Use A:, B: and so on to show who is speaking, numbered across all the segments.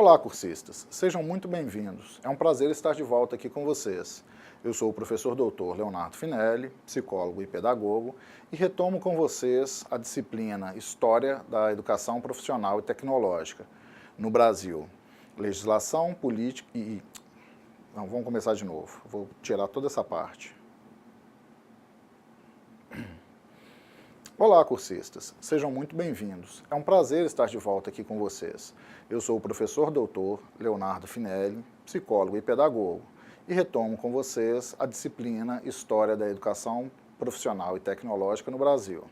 A: Olá, cursistas! Sejam muito bem-vindos. É um prazer estar de volta aqui com vocês. Eu sou o professor doutor Leonardo Finelli, psicólogo e pedagogo, e retomo com vocês a disciplina História da Educação Profissional e Tecnológica no Brasil. Legislação, política e... Não, vamos começar de novo. Vou tirar toda essa parte. Olá, cursistas! Sejam muito bem-vindos. É um prazer estar de volta aqui com vocês. Eu sou o professor doutor Leonardo Finelli, psicólogo e pedagogo, e retomo com vocês a disciplina História da Educação Profissional e Tecnológica no Brasil,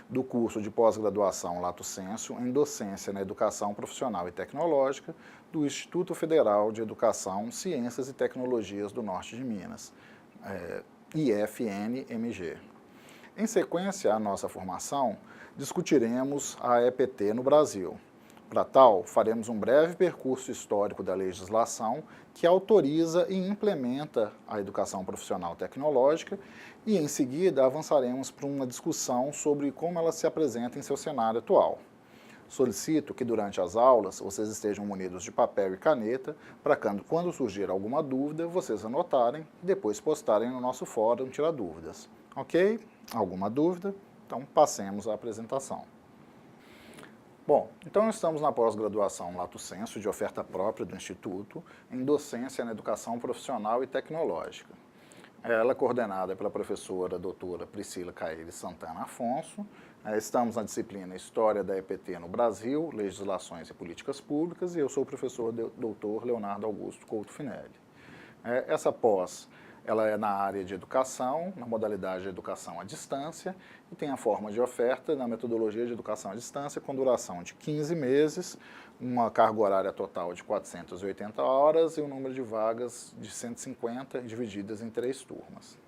A: do curso de pós-graduação Lato Sensu em Docência na Educação Profissional e Tecnológica do Instituto Federal de Educação, Ciências e Tecnologias do Norte de Minas, IFNMG. Em sequência à nossa formação, discutiremos a EPT no Brasil. Para tal, faremos um breve percurso histórico da legislação que autoriza e implementa a educação profissional tecnológica e, em seguida, avançaremos para uma discussão sobre como ela se apresenta em seu cenário atual. Solicito que, durante as aulas, vocês estejam munidos de papel e caneta para quando surgir alguma dúvida, vocês anotarem e depois postarem no nosso fórum Tira Dúvidas. Ok? Alguma dúvida? Então, passemos à apresentação. Bom, então estamos na pós-graduação Lato Sensu de oferta própria do Instituto em Docência na Educação Profissional e Tecnológica. Ela é coordenada pela professora doutora Priscila Caires Santana Afonso. Estamos na disciplina História da EPT no Brasil, Legislações e Políticas Públicas, e eu sou o professor doutor Leonardo Augusto Couto Finelli. Essa pós, ela é na área de educação, na modalidade de educação à distância, e tem a forma de oferta na metodologia de educação à distância, com duração de 15 meses, uma carga horária total de 480 horas e um número de vagas de 150, divididas em 3 turmas.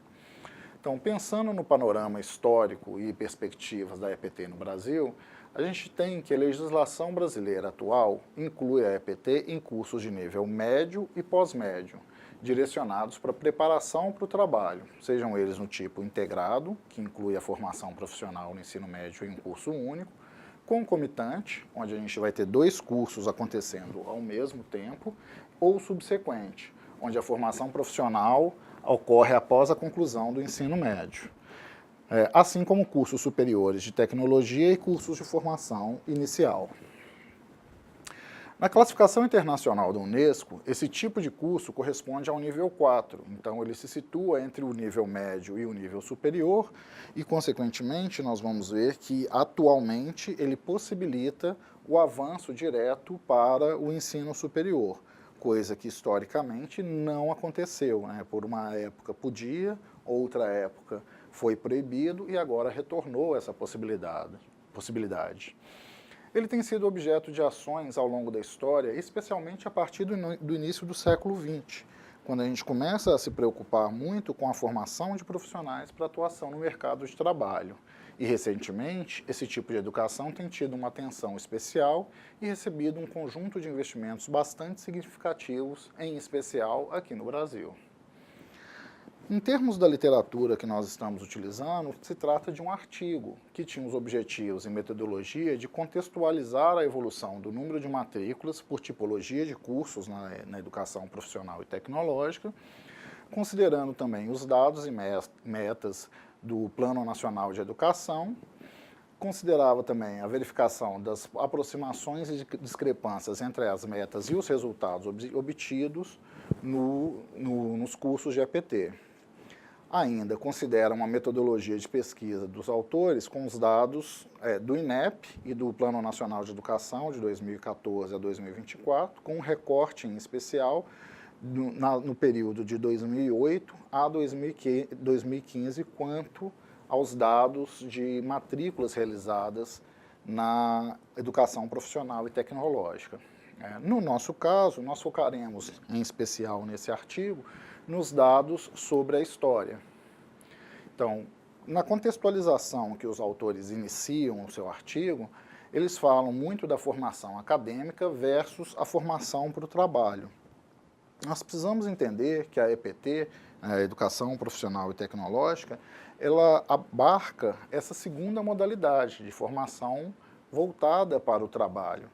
A: Então, pensando no panorama histórico e perspectivas da EPT no Brasil, a gente tem que a legislação brasileira atual inclui a EPT em cursos de nível médio e pós-médio, direcionados para preparação para o trabalho, sejam eles no tipo integrado, que inclui a formação profissional no ensino médio em um curso único, concomitante, onde a gente vai ter 2 cursos acontecendo ao mesmo tempo, ou subsequente, onde a formação profissional ocorre após a conclusão do ensino médio, assim como cursos superiores de tecnologia e cursos de formação inicial. Na classificação internacional da Unesco, esse tipo de curso corresponde ao nível 4, então ele se situa entre o nível médio e o nível superior e, consequentemente, nós vamos ver que, atualmente, ele possibilita o avanço direto para o ensino superior, coisa que, historicamente, não aconteceu, né? Por uma época podia, outra época foi proibido e agora retornou essa possibilidade. Ele tem sido objeto de ações ao longo da história, especialmente a partir do início do século XX, quando a gente começa a se preocupar muito com a formação de profissionais para atuação no mercado de trabalho. E, recentemente, esse tipo de educação tem tido uma atenção especial e recebido um conjunto de investimentos bastante significativos, em especial aqui no Brasil. Em termos da literatura que nós estamos utilizando, se trata de um artigo que tinha os objetivos e metodologia de contextualizar a evolução do número de matrículas por tipologia de cursos na educação profissional e tecnológica, considerando também os dados e metas do Plano Nacional de Educação, considerava também a verificação das aproximações e discrepâncias entre as metas e os resultados obtidos nos cursos de EPT. Ainda considera uma metodologia de pesquisa dos autores com os dados do INEP e do Plano Nacional de Educação de 2014 a 2024, com um recorte em especial no período de 2008 a 2015, quanto aos dados de matrículas realizadas na educação profissional e tecnológica. No nosso caso, nós focaremos em especial nesse artigo nos dados sobre a história. Então, na contextualização que os autores iniciam o seu artigo, eles falam muito da formação acadêmica versus a formação para o trabalho. Nós precisamos entender que a EPT, a Educação Profissional e Tecnológica, ela abarca essa segunda modalidade de formação voltada para o trabalho.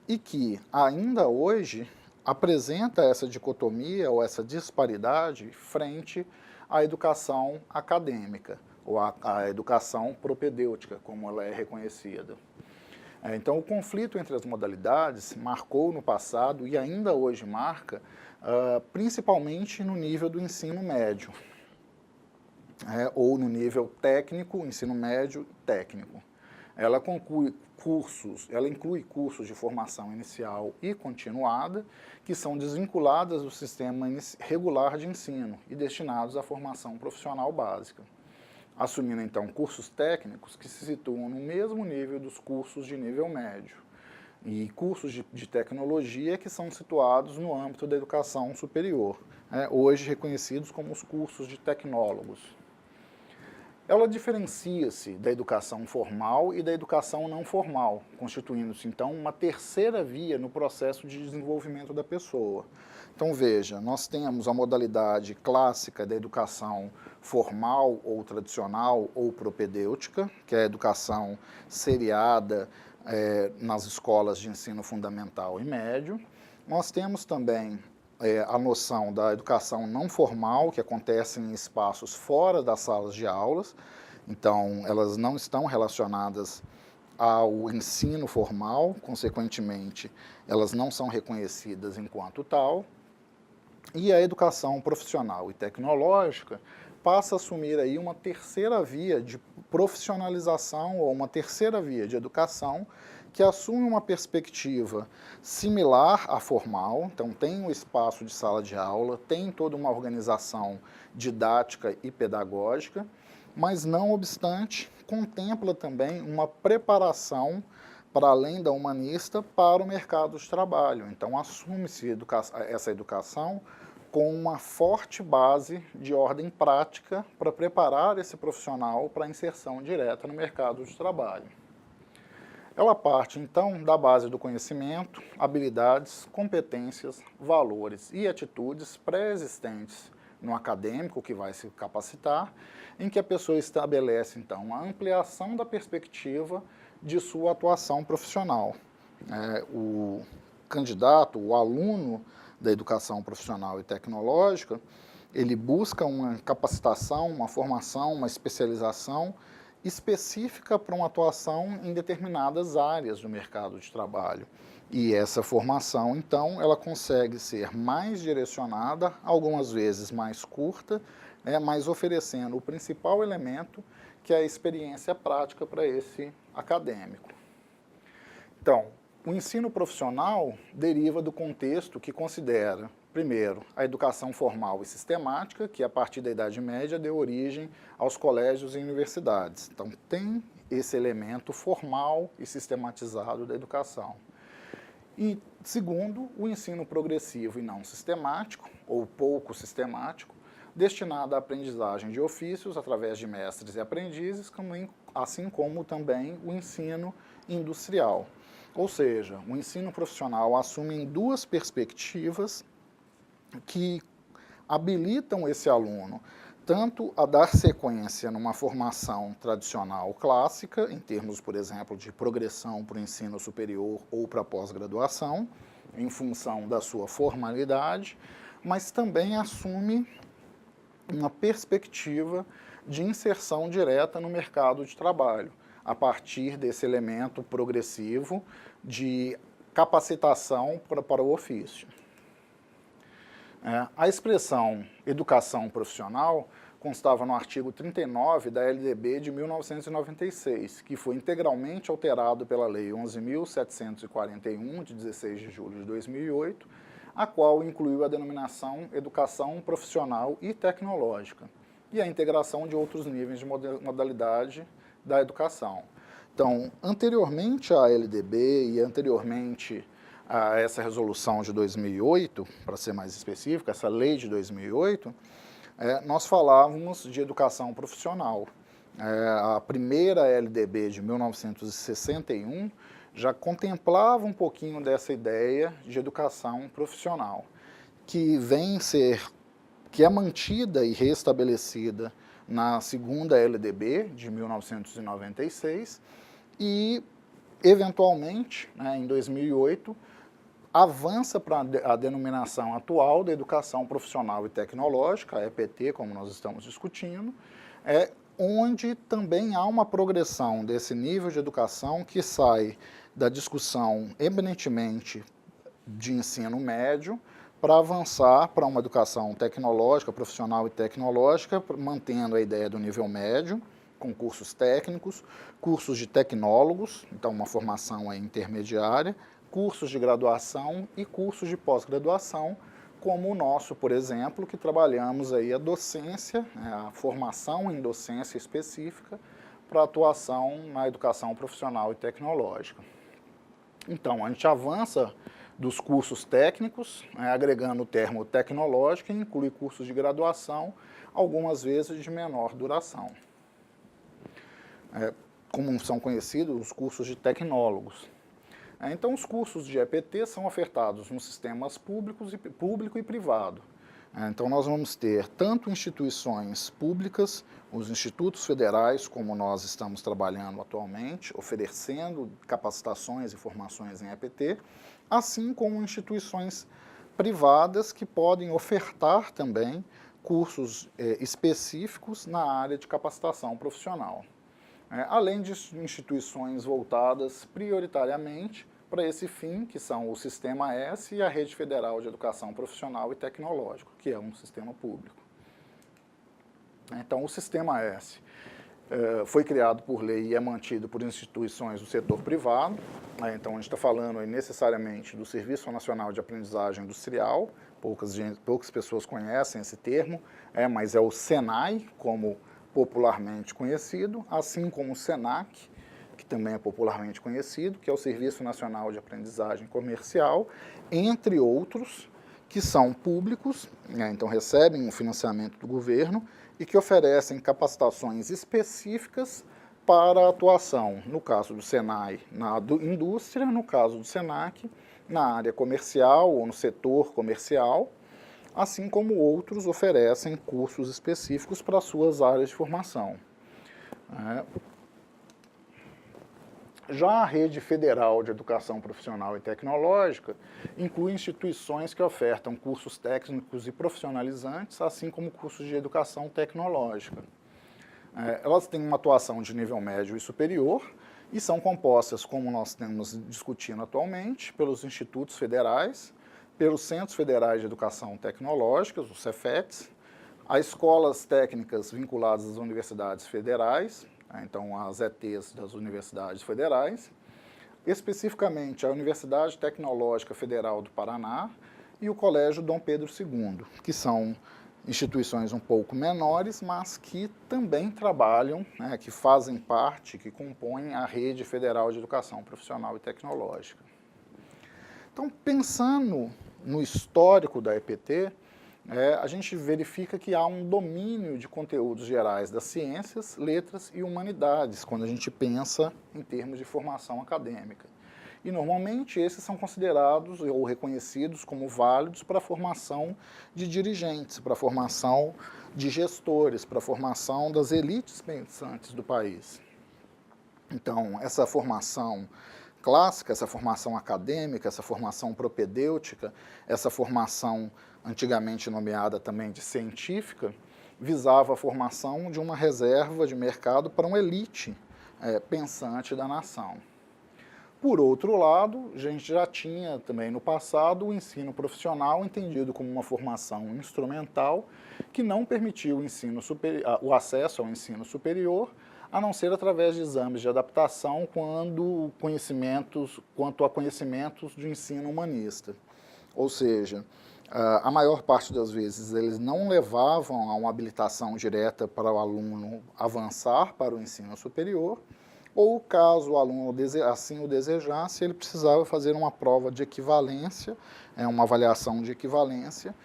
A: e que ainda hoje apresenta essa dicotomia ou essa disparidade frente à educação acadêmica, ou à educação propedêutica, como ela é reconhecida. Então, o conflito entre as modalidades marcou no passado e ainda hoje marca, principalmente no nível do ensino médio, ou no nível técnico, ensino médio técnico. Ela inclui cursos de formação inicial e continuada, que são desvinculadas do sistema regular de ensino e destinados à formação profissional básica, assumindo então cursos técnicos que se situam no mesmo nível dos cursos de nível médio, e cursos de tecnologia que são situados no âmbito da educação superior, hoje reconhecidos como os cursos de tecnólogos. Ela diferencia-se da educação formal e da educação não formal, constituindo-se, então, uma terceira via no processo de desenvolvimento da pessoa. Então, veja, nós temos a modalidade clássica da educação formal ou tradicional ou propedêutica, que é a educação seriada nas escolas de ensino fundamental e médio. Nós temos também a noção da educação não formal, que acontece em espaços fora das salas de aulas, então elas não estão relacionadas ao ensino formal, consequentemente elas não são reconhecidas enquanto tal, e a educação profissional e tecnológica passa a assumir aí uma terceira via de profissionalização ou uma terceira via de educação que assume uma perspectiva similar à formal, então tem um espaço de sala de aula, tem toda uma organização didática e pedagógica, mas não obstante, contempla também uma preparação para além da humanista para o mercado de trabalho. Então assume-se essa educação com uma forte base de ordem prática para preparar esse profissional para a inserção direta no mercado de trabalho. Ela parte, então, da base do conhecimento, habilidades, competências, valores e atitudes pré-existentes no acadêmico que vai se capacitar, em que a pessoa estabelece, então, a ampliação da perspectiva de sua atuação profissional. O candidato, o aluno da educação profissional e tecnológica, ele busca uma capacitação, uma formação, uma especialização específica para uma atuação em determinadas áreas do mercado de trabalho. E essa formação, então, ela consegue ser mais direcionada, algumas vezes mais curta, mas oferecendo o principal elemento, que é a experiência prática para esse acadêmico. Então, o ensino profissional deriva do contexto que considera, primeiro, a educação formal e sistemática, que a partir da Idade Média deu origem aos colégios e universidades. Então, tem esse elemento formal e sistematizado da educação. E, segundo, o ensino progressivo e não sistemático, ou pouco sistemático, destinado à aprendizagem de ofícios através de mestres e aprendizes, assim como também o ensino industrial. Ou seja, o ensino profissional assume duas perspectivas que habilitam esse aluno tanto a dar sequência numa formação tradicional clássica, em termos, por exemplo, de progressão para o ensino superior ou para a pós-graduação, em função da sua formalidade, mas também assume uma perspectiva de inserção direta no mercado de trabalho, a partir desse elemento progressivo de capacitação para o ofício. A expressão educação profissional constava no artigo 39 da LDB de 1996, que foi integralmente alterado pela Lei 11.741, de 16 de julho de 2008, a qual incluiu a denominação educação profissional e tecnológica, e a integração de outros níveis de modalidade da educação. Então, anteriormente à LDB e anteriormente a essa resolução de 2008, para ser mais específico, essa lei de 2008, nós falávamos de educação profissional. A primeira LDB de 1961 já contemplava um pouquinho dessa ideia de educação profissional, que é mantida e restabelecida na segunda LDB de 1996 e eventualmente, né, em 2008, avança para a denominação atual da educação profissional e tecnológica, a EPT, como nós estamos discutindo, onde também há uma progressão desse nível de educação que sai da discussão eminentemente de ensino médio para avançar para uma educação tecnológica, profissional e tecnológica, mantendo a ideia do nível médio, com cursos técnicos, cursos de tecnólogos, então uma formação intermediária, cursos de graduação e cursos de pós-graduação, como o nosso, por exemplo, que trabalhamos aí a docência, a formação em docência específica para atuação na educação profissional e tecnológica. Então, a gente avança dos cursos técnicos, agregando o termo tecnológico, e inclui cursos de graduação, algumas vezes de menor duração. Como são conhecidos os cursos de tecnólogos. Então, os cursos de EPT são ofertados nos sistemas público e privado. Então, nós vamos ter tanto instituições públicas, os institutos federais, como nós estamos trabalhando atualmente, oferecendo capacitações e formações em EPT, assim como instituições privadas que podem ofertar também cursos específicos na área de capacitação profissional. Além de instituições voltadas prioritariamente para esse fim, que são o Sistema S e a Rede Federal de Educação Profissional e Tecnológico, que é um sistema público. Então, o Sistema S foi criado por lei e é mantido por instituições do setor privado. Então, a gente está falando aí necessariamente do Serviço Nacional de Aprendizagem Industrial, poucas pessoas conhecem esse termo, mas é o SENAI, como popularmente conhecido, assim como o SENAC, que também é popularmente conhecido, que é o Serviço Nacional de Aprendizagem Comercial, entre outros, que são públicos, então recebem um financiamento do governo e que oferecem capacitações específicas para a atuação, no caso do SENAI, na indústria, no caso do SENAC, na área comercial ou no setor comercial, assim como outros oferecem cursos específicos para suas áreas de formação. Já a Rede Federal de Educação Profissional e Tecnológica inclui instituições que ofertam cursos técnicos e profissionalizantes, assim como cursos de educação tecnológica. Elas têm uma atuação de nível médio e superior e são compostas, como nós estamos discutindo atualmente, pelos institutos federais, pelos Centros Federais de Educação Tecnológica, os CEFETs, as escolas técnicas vinculadas às universidades federais, então as ETs das universidades federais, especificamente a Universidade Tecnológica Federal do Paraná e o Colégio Dom Pedro II, que são instituições um pouco menores, mas que também trabalham, que fazem parte, que compõem a Rede Federal de Educação Profissional e Tecnológica. Então, pensando no histórico da EPT, a gente verifica que há um domínio de conteúdos gerais das ciências, letras e humanidades, quando a gente pensa em termos de formação acadêmica. E, normalmente, esses são considerados ou reconhecidos como válidos para a formação de dirigentes, para a formação de gestores, para a formação das elites pensantes do país. Então, essa formação clássica, essa formação acadêmica, essa formação propedêutica, essa formação antigamente nomeada também de científica, visava a formação de uma reserva de mercado para uma elite pensante da nação. Por outro lado, a gente já tinha também no passado o ensino profissional entendido como uma formação instrumental que não permitiu o acesso ao ensino superior, a não ser através de exames de adaptação quanto a conhecimentos de ensino humanista. Ou seja, a maior parte das vezes eles não levavam a uma habilitação direta para o aluno avançar para o ensino superior, ou caso o aluno assim o desejasse, ele precisava fazer uma prova de equivalência, uma avaliação de equivalência,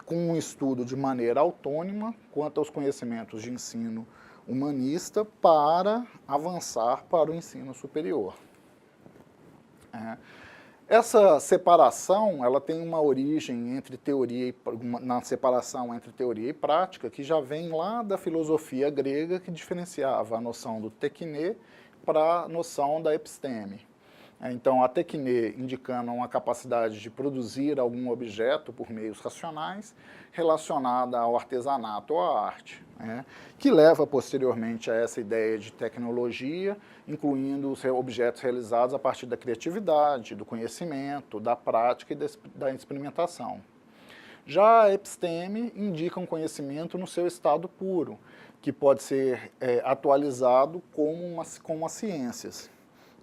A: com um estudo de maneira autônoma quanto aos conhecimentos de ensino humanista para avançar para o ensino superior. Essa separação, ela tem uma origem na separação entre teoria e prática, que já vem lá da filosofia grega, que diferenciava a noção do tekné para a noção da episteme. Então, a tecne indicando uma capacidade de produzir algum objeto por meios racionais relacionada ao artesanato ou à arte, que leva posteriormente a essa ideia de tecnologia, incluindo os objetos realizados a partir da criatividade, do conhecimento, da prática e da experimentação. Já a episteme indica um conhecimento no seu estado puro, que pode ser atualizado como as ciências.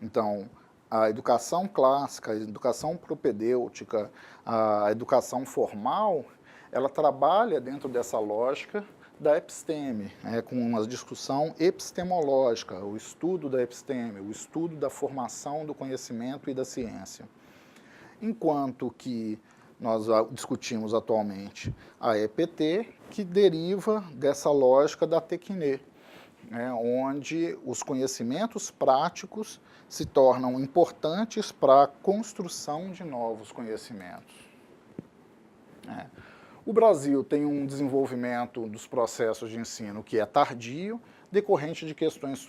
A: Então, a educação clássica, a educação propedêutica, a educação formal, ela trabalha dentro dessa lógica da episteme, com uma discussão epistemológica, o estudo da episteme, o estudo da formação do conhecimento e da ciência. Enquanto que nós discutimos atualmente a EPT, que deriva dessa lógica da tecne, onde os conhecimentos práticos se tornam importantes para a construção de novos conhecimentos. O Brasil tem um desenvolvimento dos processos de ensino que é tardio, decorrente de questões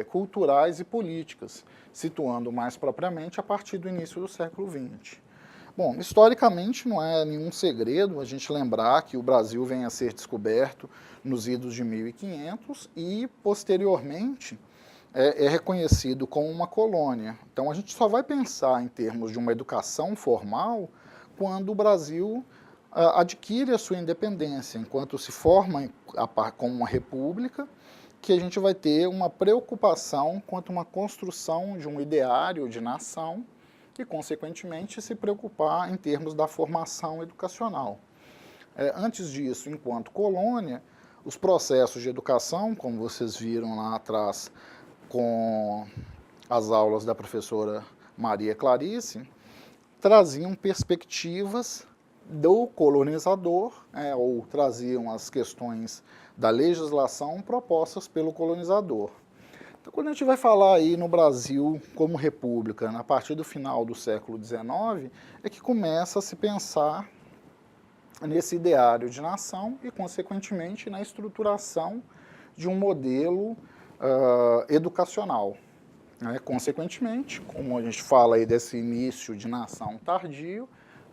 A: culturais e políticas, situando mais propriamente a partir do início do século XX. Bom, historicamente não é nenhum segredo a gente lembrar que o Brasil vem a ser descoberto nos idos de 1500 e, posteriormente, é reconhecido como uma colônia. Então, a gente só vai pensar em termos de uma educação formal quando o Brasil adquire a sua independência, enquanto se forma como uma república, que a gente vai ter uma preocupação quanto a uma construção de um ideário de nação e, consequentemente, se preocupar em termos da formação educacional. Antes disso, enquanto colônia, os processos de educação, como vocês viram lá atrás com as aulas da professora Maria Clarice, traziam perspectivas do colonizador, ou traziam as questões da legislação propostas pelo colonizador. Então, quando a gente vai falar aí no Brasil como república, a partir do final do século XIX, é que começa a se pensar nesse ideário de nação e, consequentemente, na estruturação de um modelo educacional. Consequentemente, como a gente fala aí desse início de nação tardio,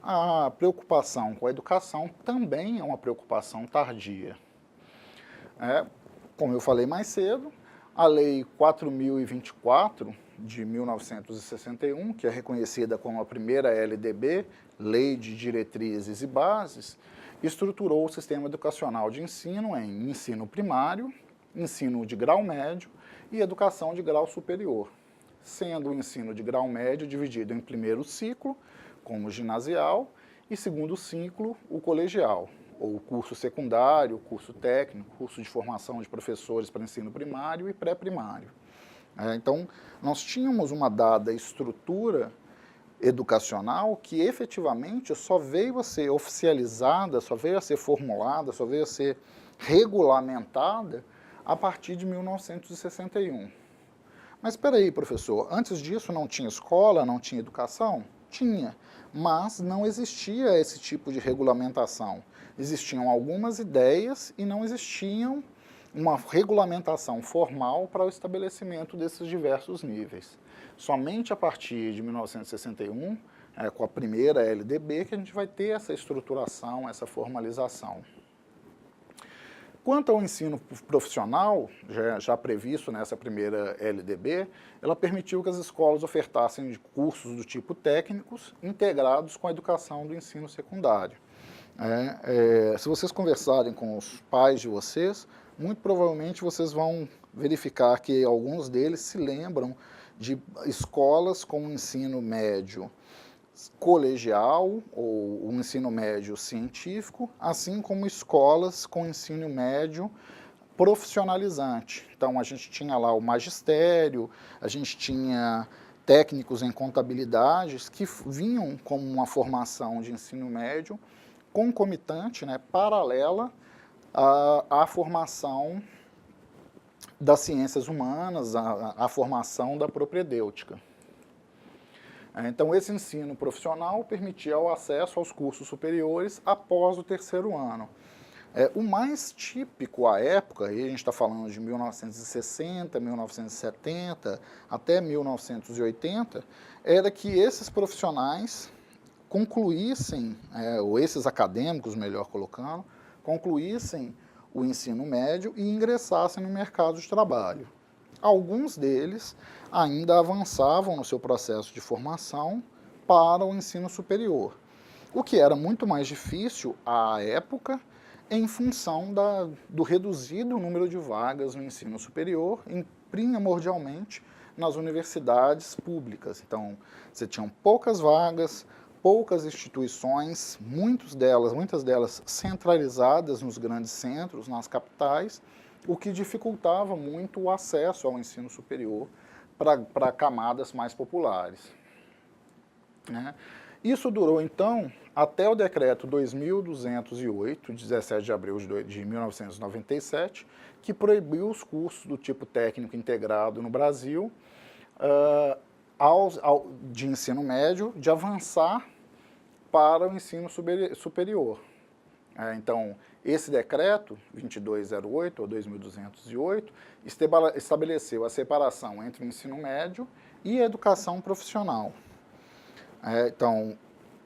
A: a preocupação com a educação também é uma preocupação tardia. Como eu falei mais cedo, a Lei 4.024, de 1961, que é reconhecida como a primeira LDB, Lei de Diretrizes e Bases, estruturou o sistema educacional de ensino em ensino primário, ensino de grau médio e educação de grau superior, sendo o ensino de grau médio dividido em primeiro ciclo, como ginasial, e segundo ciclo, o colegial, ou curso secundário, curso técnico, curso de formação de professores para ensino primário e pré-primário. Então, nós tínhamos uma dada estrutura educacional que efetivamente só veio a ser oficializada, só veio a ser formulada, só veio a ser regulamentada a partir de 1961. Mas espera aí, professor, antes disso não tinha escola, não tinha educação? Tinha, mas não existia esse tipo de regulamentação. Existiam algumas ideias e não existiam uma regulamentação formal para o estabelecimento desses diversos níveis. Somente a partir de 1961, com a primeira LDB, que a gente vai ter essa estruturação, essa formalização. Quanto ao ensino profissional, já previsto nessa primeira LDB, ela permitiu que as escolas ofertassem cursos do tipo técnicos integrados com a educação do ensino secundário. Se vocês conversarem com os pais de vocês, muito provavelmente vocês vão verificar que alguns deles se lembram de escolas com ensino médio colegial ou um ensino médio científico, assim como escolas com ensino médio profissionalizante. Então, a gente tinha lá o magistério, a gente tinha técnicos em contabilidades que vinham como uma formação de ensino médio concomitante, paralela à formação das ciências humanas, à formação da propedêutica. Então, esse ensino profissional permitia o acesso aos cursos superiores após o terceiro ano. O mais típico à época, aí a gente está falando de 1960, 1970 até 1980, era que esses profissionais concluíssem, ou esses acadêmicos, melhor colocando, concluíssem o ensino médio e ingressassem no mercado de trabalho. Alguns deles ainda avançavam no seu processo de formação para o ensino superior, o que era muito mais difícil à época em função do reduzido número de vagas no ensino superior, primordialmente nas universidades públicas. Então, você tinha poucas vagas, poucas instituições, muitas delas centralizadas nos grandes centros, nas capitais, o que dificultava muito o acesso ao ensino superior para camadas mais populares. Isso durou, então, até o decreto 2208, de 17 de abril de 1997, que proibiu os cursos do tipo técnico integrado no Brasil, de ensino médio, de avançar para o ensino superior. Então, esse decreto, 2208, ou 2208, estabeleceu a separação entre o ensino médio e a educação profissional. Então,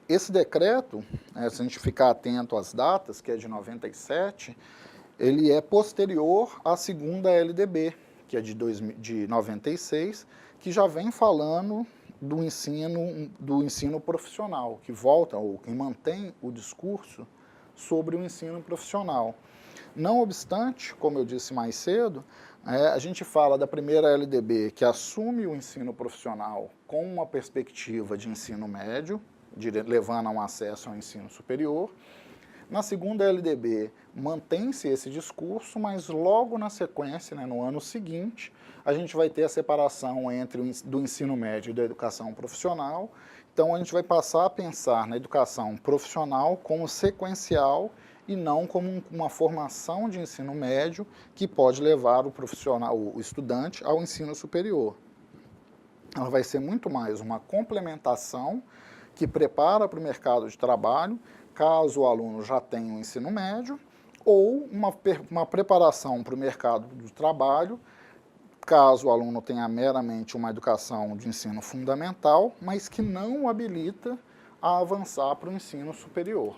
A: esse decreto, se a gente ficar atento às datas, que é de 97, ele é posterior à segunda LDB, que é de 96, que já vem falando do ensino profissional, que volta ou que mantém o discurso sobre o ensino profissional. Não obstante, como eu disse mais cedo, a gente fala da primeira LDB, que assume o ensino profissional com uma perspectiva de ensino médio, levando a um acesso ao ensino superior. Na segunda LDB, mantém-se esse discurso, mas logo na sequência, no ano seguinte, a gente vai ter a separação do ensino médio e da educação profissional. Então, a gente vai passar a pensar na educação profissional como sequencial e não como uma formação de ensino médio que pode levar o estudante ao ensino superior. Ela vai ser muito mais uma complementação que prepara para o mercado de trabalho, caso o aluno já tenha um ensino médio, ou uma preparação para o mercado de trabalho, caso o aluno tenha meramente uma educação de ensino fundamental, mas que não o habilita a avançar para o ensino superior.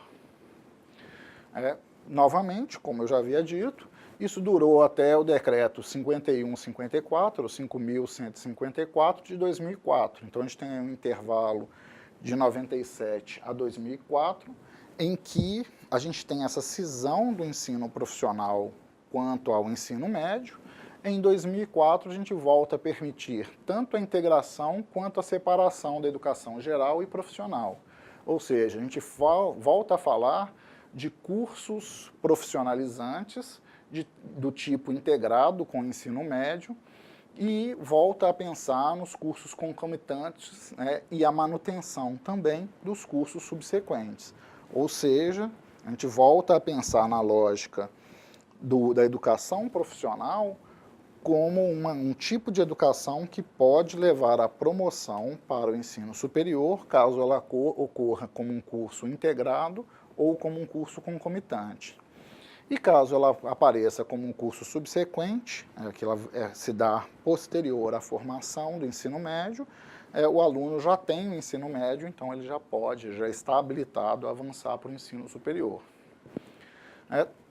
A: Novamente, como eu já havia dito, isso durou até o decreto 5154, ou 5.154, de 2004. Então, a gente tem um intervalo de 97 a 2004, em que a gente tem essa cisão do ensino profissional quanto ao ensino médio. Em 2004, a gente volta a permitir tanto a integração quanto a separação da educação geral e profissional. Ou seja, a gente volta a falar de cursos profissionalizantes do tipo integrado com o ensino médio e volta a pensar nos cursos concomitantes, e a manutenção também dos cursos subsequentes. Ou seja, a gente volta a pensar na lógica da educação profissional como um tipo de educação que pode levar à promoção para o ensino superior, caso ela ocorra como um curso integrado ou como um curso concomitante. E caso ela apareça como um curso subsequente, que ela se dá posterior à formação do ensino médio, o aluno já tem o ensino médio, então ele já está habilitado a avançar para o ensino superior.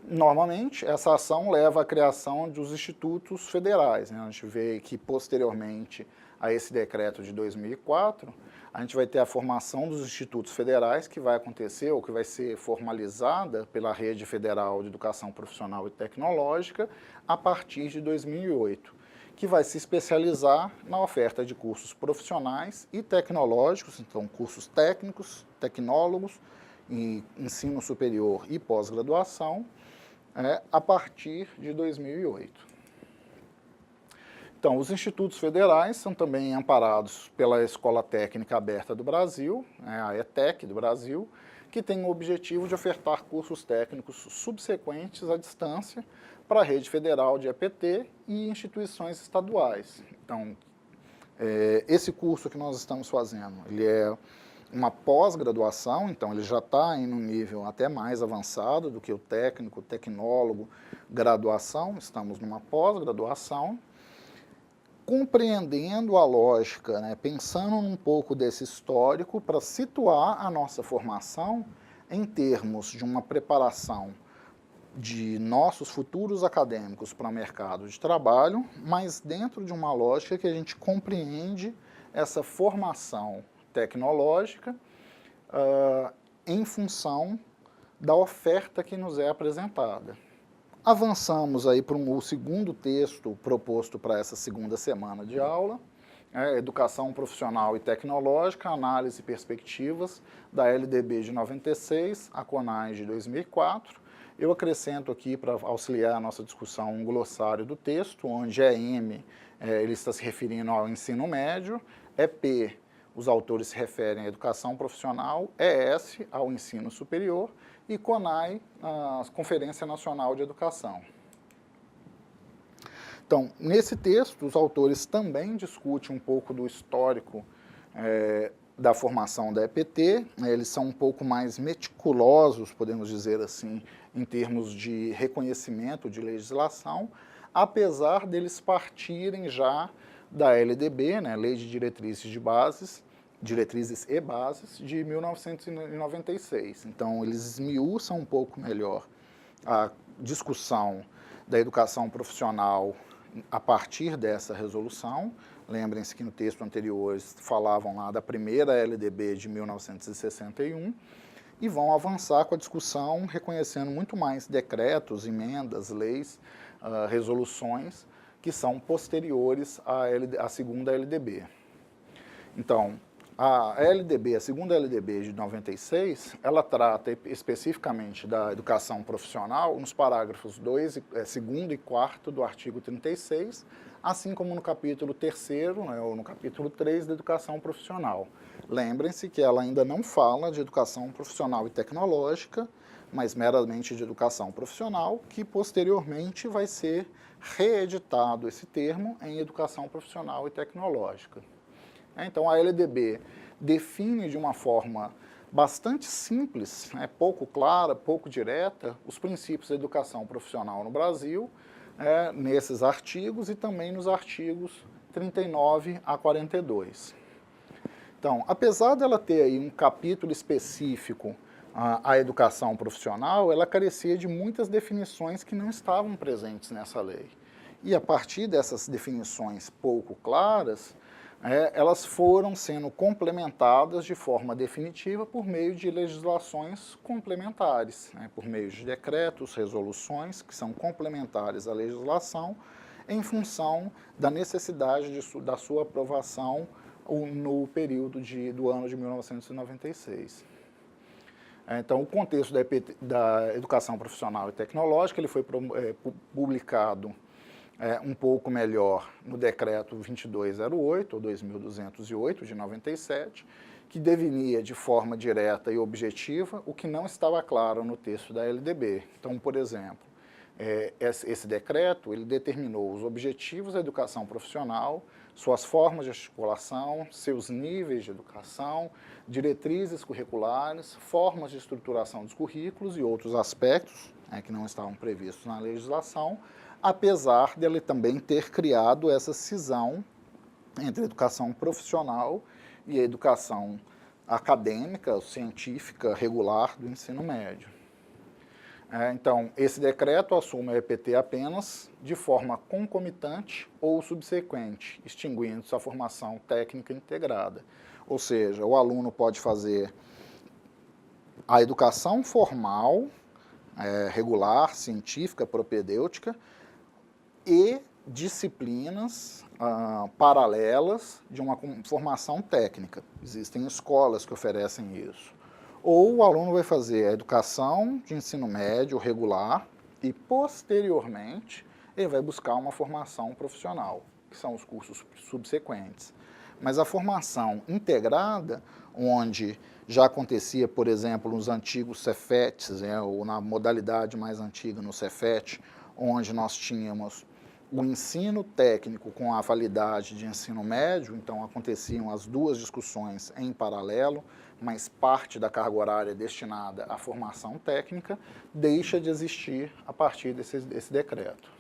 A: Normalmente, essa ação leva à criação dos institutos federais. A gente vê que, posteriormente a esse decreto de 2004, a gente vai ter a formação dos institutos federais, que vai acontecer, ou que vai ser formalizada pela Rede Federal de Educação Profissional e Tecnológica, a partir de 2008, que vai se especializar na oferta de cursos profissionais e tecnológicos, então cursos técnicos, tecnólogos, e ensino superior e pós-graduação, a partir de 2008. Então, os institutos federais são também amparados pela Escola Técnica Aberta do Brasil, a ETEC do Brasil, que tem o objetivo de ofertar cursos técnicos subsequentes à distância para a rede federal de EPT e instituições estaduais. Então, esse curso que nós estamos fazendo, ele é uma pós-graduação, então ele já está em um nível até mais avançado do que o técnico, tecnólogo, graduação, estamos numa pós-graduação, compreendendo a lógica, né, pensando um pouco desse histórico para situar a nossa formação em termos de uma preparação de nossos futuros acadêmicos para o mercado de trabalho, mas dentro de uma lógica que a gente compreende essa formação tecnológica em função da oferta que nos é apresentada. Avançamos aí para o segundo texto proposto para essa segunda semana de aula, Educação Profissional e Tecnológica, Análise e Perspectivas, da LDB de 96, a CONAI de 2004. Eu acrescento aqui, para auxiliar a nossa discussão, um glossário do texto, onde EM, ele está se referindo ao ensino médio, EP, os autores se referem à educação profissional, ES, ao ensino superior, e CONAI, a Conferência Nacional de Educação. Então, nesse texto, os autores também discutem um pouco do histórico da formação da EPT, eles são um pouco mais meticulosos, podemos dizer assim, em termos de reconhecimento de legislação, apesar deles partirem já da LDB, né, Lei de Diretrizes e Bases, de 1996. Então, eles esmiuçam um pouco melhor a discussão da educação profissional a partir dessa resolução. Lembrem-se que no texto anterior eles falavam lá da primeira LDB de 1961 e vão avançar com a discussão reconhecendo muito mais decretos, emendas, leis, resoluções que são posteriores à segunda LDB. Então, a segunda LDB de 96, ela trata especificamente da educação profissional nos parágrafos 2º e 4º do artigo 36, assim como no capítulo 3º, né, ou no capítulo 3 da educação profissional. Lembrem-se que ela ainda não fala de educação profissional e tecnológica, mas meramente de educação profissional, que posteriormente vai ser reeditado esse termo em educação profissional e tecnológica. Então, a LDB define de uma forma bastante simples, pouco clara, pouco direta, os princípios da educação profissional no Brasil, nesses artigos e também nos artigos 39 a 42. Então, apesar dela ter aí um capítulo específico à educação profissional, ela carecia de muitas definições que não estavam presentes nessa lei. E a partir dessas definições pouco claras, elas foram sendo complementadas de forma definitiva por meio de legislações complementares, por meio de decretos, resoluções que são complementares à legislação em função da necessidade da sua aprovação no período do ano de 1996. Então, o contexto da educação profissional e tecnológica ele foi publicado um pouco melhor no decreto 2208, ou 2208, de 97, que definia de forma direta e objetiva o que não estava claro no texto da LDB. Então, por exemplo, esse decreto ele determinou os objetivos da educação profissional, suas formas de articulação, seus níveis de educação, diretrizes curriculares, formas de estruturação dos currículos e outros aspectos que não estavam previstos na legislação, apesar dele também ter criado essa cisão entre a educação profissional e a educação acadêmica, científica, regular do ensino médio. Então, esse decreto assume a EPT apenas de forma concomitante ou subsequente, extinguindo sua formação técnica integrada. Ou seja, o aluno pode fazer a educação formal, regular, científica, propedêutica, e disciplinas paralelas de uma formação técnica. Existem escolas que oferecem isso. Ou o aluno vai fazer a educação de ensino médio regular e, posteriormente, ele vai buscar uma formação profissional, que são os cursos subsequentes. Mas a formação integrada, onde já acontecia, por exemplo, nos antigos Cefetes, ou na modalidade mais antiga no Cefet, onde nós tínhamos o ensino técnico com a validade de ensino médio, então aconteciam as duas discussões em paralelo, mas parte da carga horária destinada à formação técnica deixa de existir a partir desse decreto.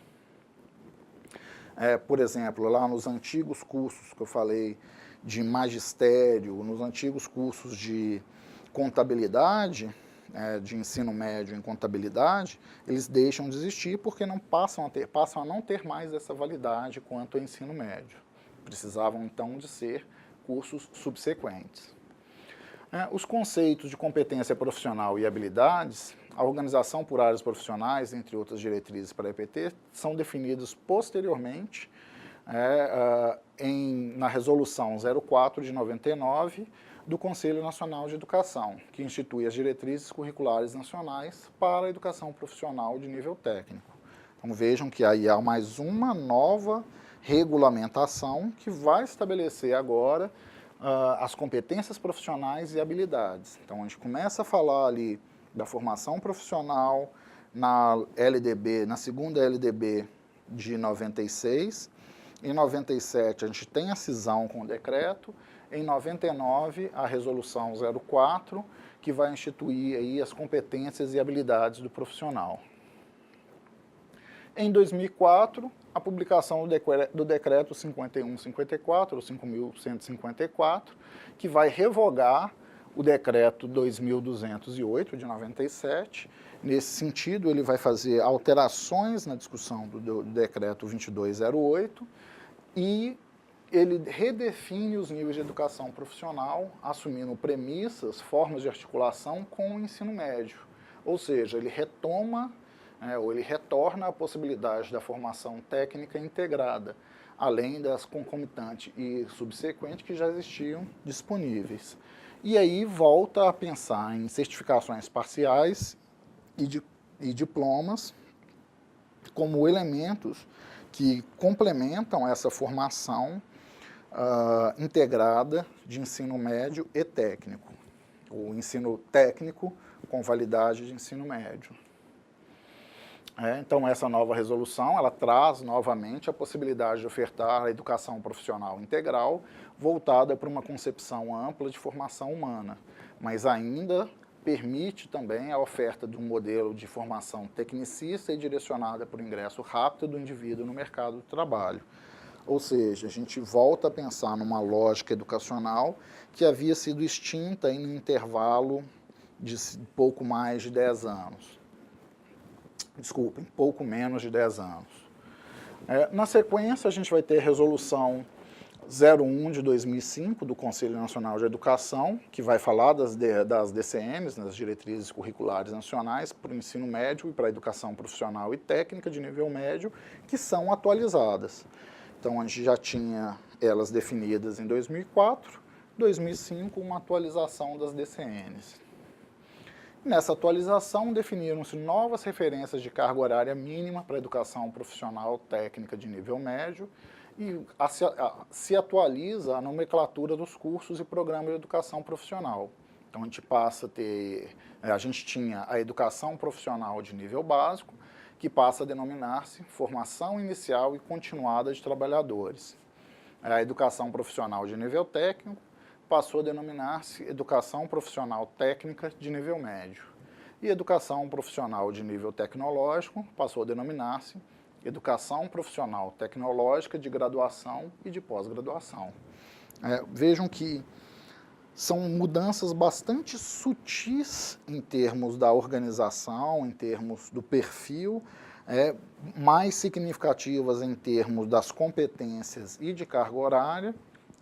A: Por exemplo, lá nos antigos cursos que eu falei de magistério, nos antigos cursos de contabilidade, de ensino médio em contabilidade, eles deixam de existir porque passam a não ter mais essa validade quanto ao ensino médio. Precisavam, então, de ser cursos subsequentes. Os conceitos de competência profissional e habilidades, a organização por áreas profissionais, entre outras diretrizes para a EPT, são definidos posteriormente na Resolução 04 de 99 do Conselho Nacional de Educação, que institui as diretrizes curriculares nacionais para a educação profissional de nível técnico. Então vejam que aí há mais uma nova regulamentação que vai estabelecer agora as competências profissionais e habilidades. Então a gente começa a falar ali da formação profissional na LDB, na segunda LDB de 96, em 97 a gente tem a cisão com o decreto, em 99 a resolução 04, que vai instituir aí as competências e habilidades do profissional. Em 2004, a publicação do decreto 5154, ou 5.154, que vai revogar o decreto 2.208 de 97. Nesse sentido, ele vai fazer alterações na discussão do decreto 2208 e ele redefine os níveis de educação profissional, assumindo premissas, formas de articulação com o ensino médio. Ou seja, ele retoma ou ele retorna a possibilidade da formação técnica integrada, além das concomitantes e subsequentes que já existiam disponíveis. E aí volta a pensar em certificações parciais e diplomas como elementos que complementam essa formação integrada de ensino médio e técnico, o ensino técnico com validade de ensino médio. Então, essa nova resolução, ela traz novamente a possibilidade de ofertar a educação profissional integral voltada para uma concepção ampla de formação humana, mas ainda permite também a oferta de um modelo de formação tecnicista e direcionada para o ingresso rápido do indivíduo no mercado de trabalho. Ou seja, a gente volta a pensar numa lógica educacional que havia sido extinta em um intervalo de pouco mais de 10 anos. Desculpem, pouco menos de 10 anos. Na sequência, a gente vai ter a Resolução 01 de 2005 do Conselho Nacional de Educação, que vai falar das DCNs, das Diretrizes Curriculares Nacionais, para o ensino médio e para a educação profissional e técnica de nível médio, que são atualizadas. Então, a gente já tinha elas definidas em 2004, 2005, uma atualização das DCNs. Nessa atualização, definiram-se novas referências de carga horária mínima para a educação profissional técnica de nível médio e se atualiza a nomenclatura dos cursos e programas de educação profissional. Então, a gente passa a ter, a gente tinha a educação profissional de nível básico, que passa a denominar-se formação inicial e continuada de trabalhadores. A educação profissional de nível técnico passou a denominar-se educação profissional técnica de nível médio. E educação profissional de nível tecnológico passou a denominar-se educação profissional tecnológica de graduação e de pós-graduação. Vejam que são mudanças bastante sutis em termos da organização, em termos do perfil, mais significativas em termos das competências e de carga horária,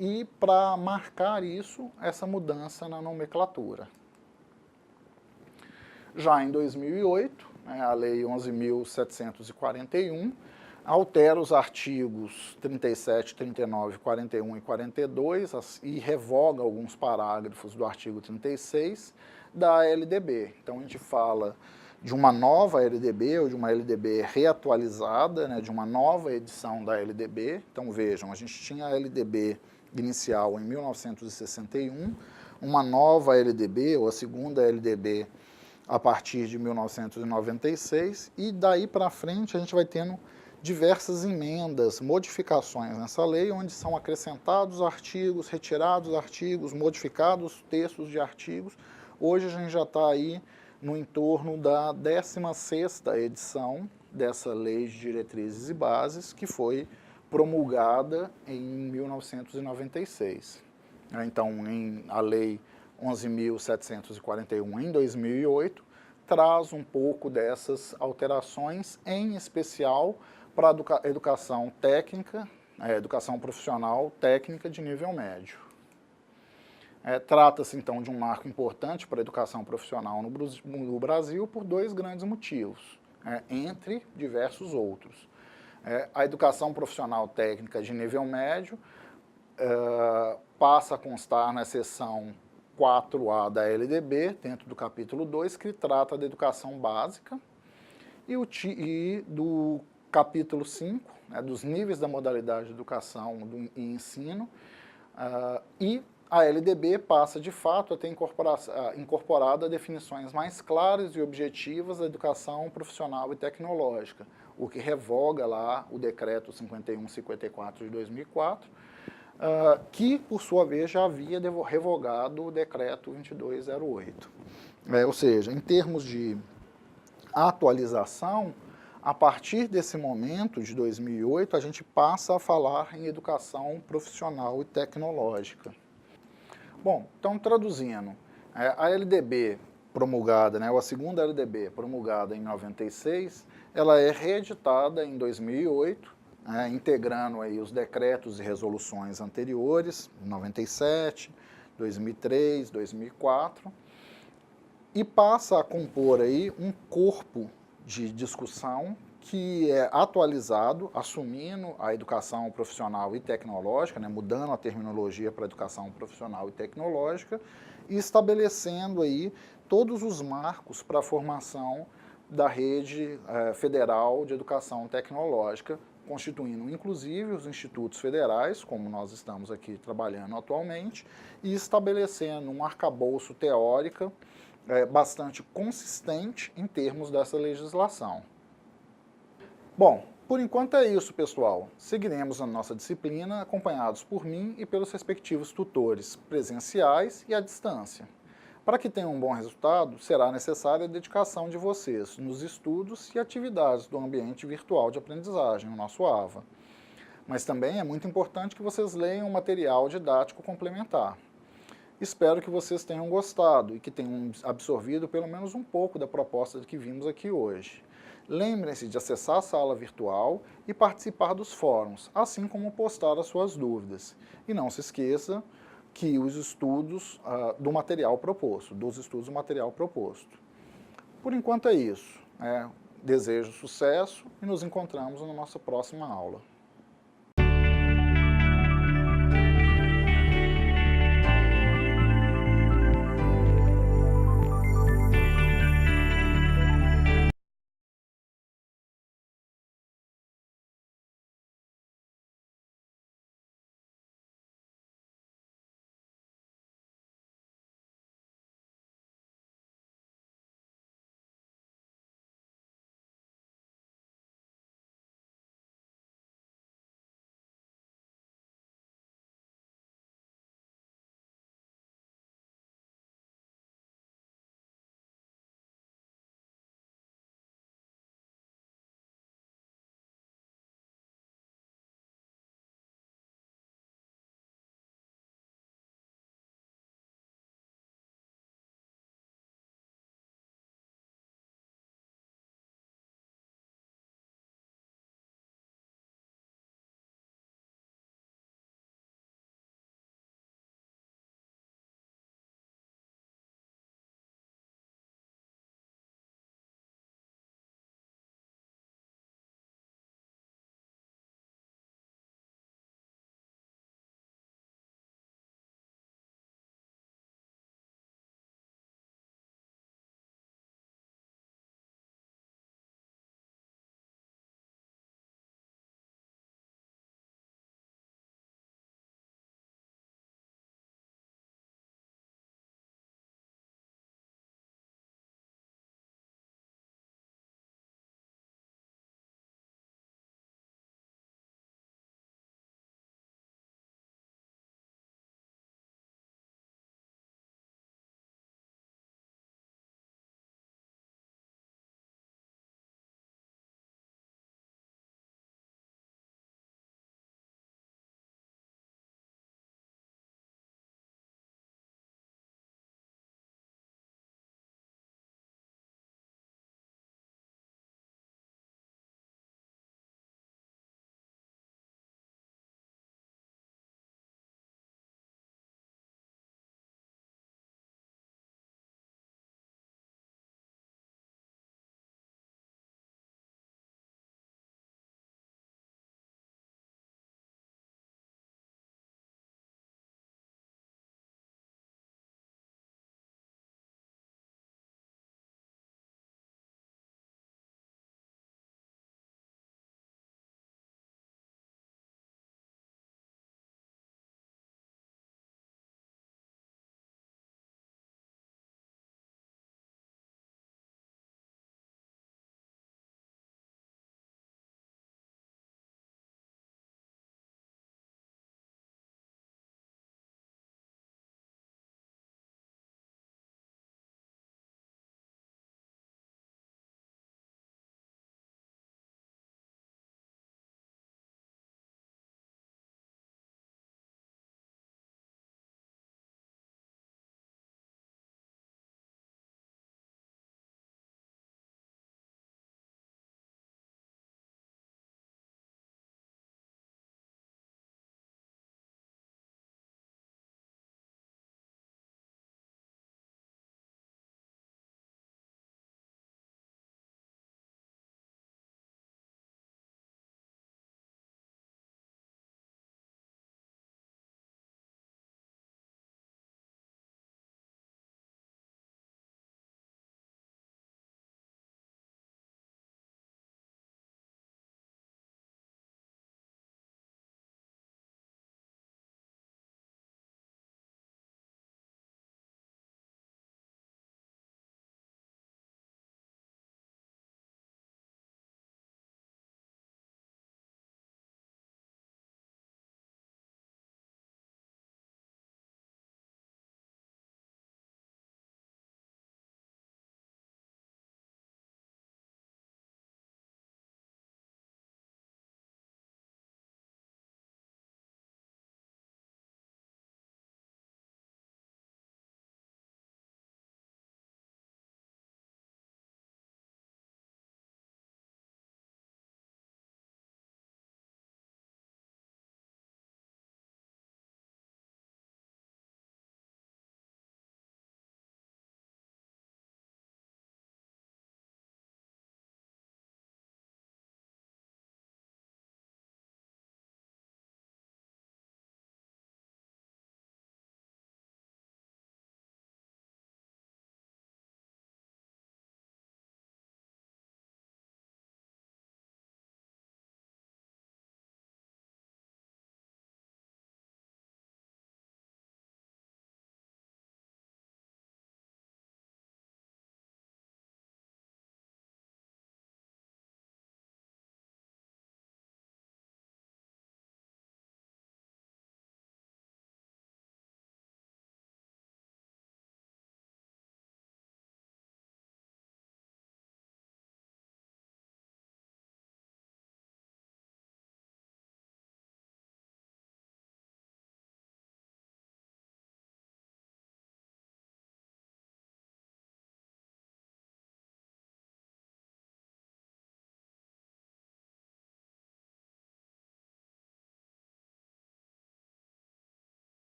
A: e para marcar isso, essa mudança na nomenclatura. Já em 2008, a Lei 11.741 altera os artigos 37, 39, 41 e 42 e revoga alguns parágrafos do artigo 36 da LDB. Então, a gente fala de uma nova LDB ou de uma LDB reatualizada, de uma nova edição da LDB. Então, vejam, a gente tinha a LDB inicial em 1961, uma nova LDB, ou a segunda LDB, a partir de 1996, e daí para frente a gente vai tendo diversas emendas, modificações nessa lei, onde são acrescentados artigos, retirados artigos, modificados textos de artigos. Hoje a gente já está aí no entorno da 16ª edição dessa Lei de Diretrizes e Bases, que foi promulgada em 1996. Então, a Lei 11.741, em 2008, traz um pouco dessas alterações, em especial para a educação técnica, educação profissional técnica de nível médio. Trata-se, então, de um marco importante para a educação profissional no Brasil por dois grandes motivos, entre diversos outros. A educação profissional técnica de nível médio passa a constar na seção 4A da LDB, dentro do capítulo 2, que trata da educação básica, e do capítulo 5, dos níveis da modalidade de educação e ensino, e a LDB passa, de fato, a ter incorporado definições mais claras e objetivas da educação profissional e tecnológica, o que revoga lá o decreto 5154 de 2004, que, por sua vez, já havia revogado o decreto 2208. Ou seja, em termos de atualização, a partir desse momento, de 2008, a gente passa a falar em educação profissional e tecnológica. Bom, então, traduzindo, a LDB promulgada, ou a segunda LDB promulgada em 96, ela é reeditada em 2008, integrando aí os decretos e resoluções anteriores, 97, 2003, 2004, e passa a compor aí um corpo de discussão que é atualizado, assumindo a educação profissional e tecnológica, mudando a terminologia para educação profissional e tecnológica, e estabelecendo aí todos os marcos para a formação da rede federal de educação tecnológica, constituindo inclusive os institutos federais, como nós estamos aqui trabalhando atualmente, e estabelecendo um arcabouço teórico bastante consistente em termos dessa legislação. Bom, por enquanto é isso, pessoal. Seguiremos a nossa disciplina acompanhados por mim e pelos respectivos tutores presenciais e à distância. Para que tenha um bom resultado, será necessária a dedicação de vocês nos estudos e atividades do ambiente virtual de aprendizagem, o nosso AVA. Mas também é muito importante que vocês leiam o material didático complementar. Espero que vocês tenham gostado e que tenham absorvido pelo menos um pouco da proposta que vimos aqui hoje. Lembrem-se de acessar a sala virtual e participar dos fóruns, assim como postar as suas dúvidas. E não se esqueça que os estudos do material proposto, Por enquanto é isso. Desejo sucesso e nos encontramos na nossa próxima aula.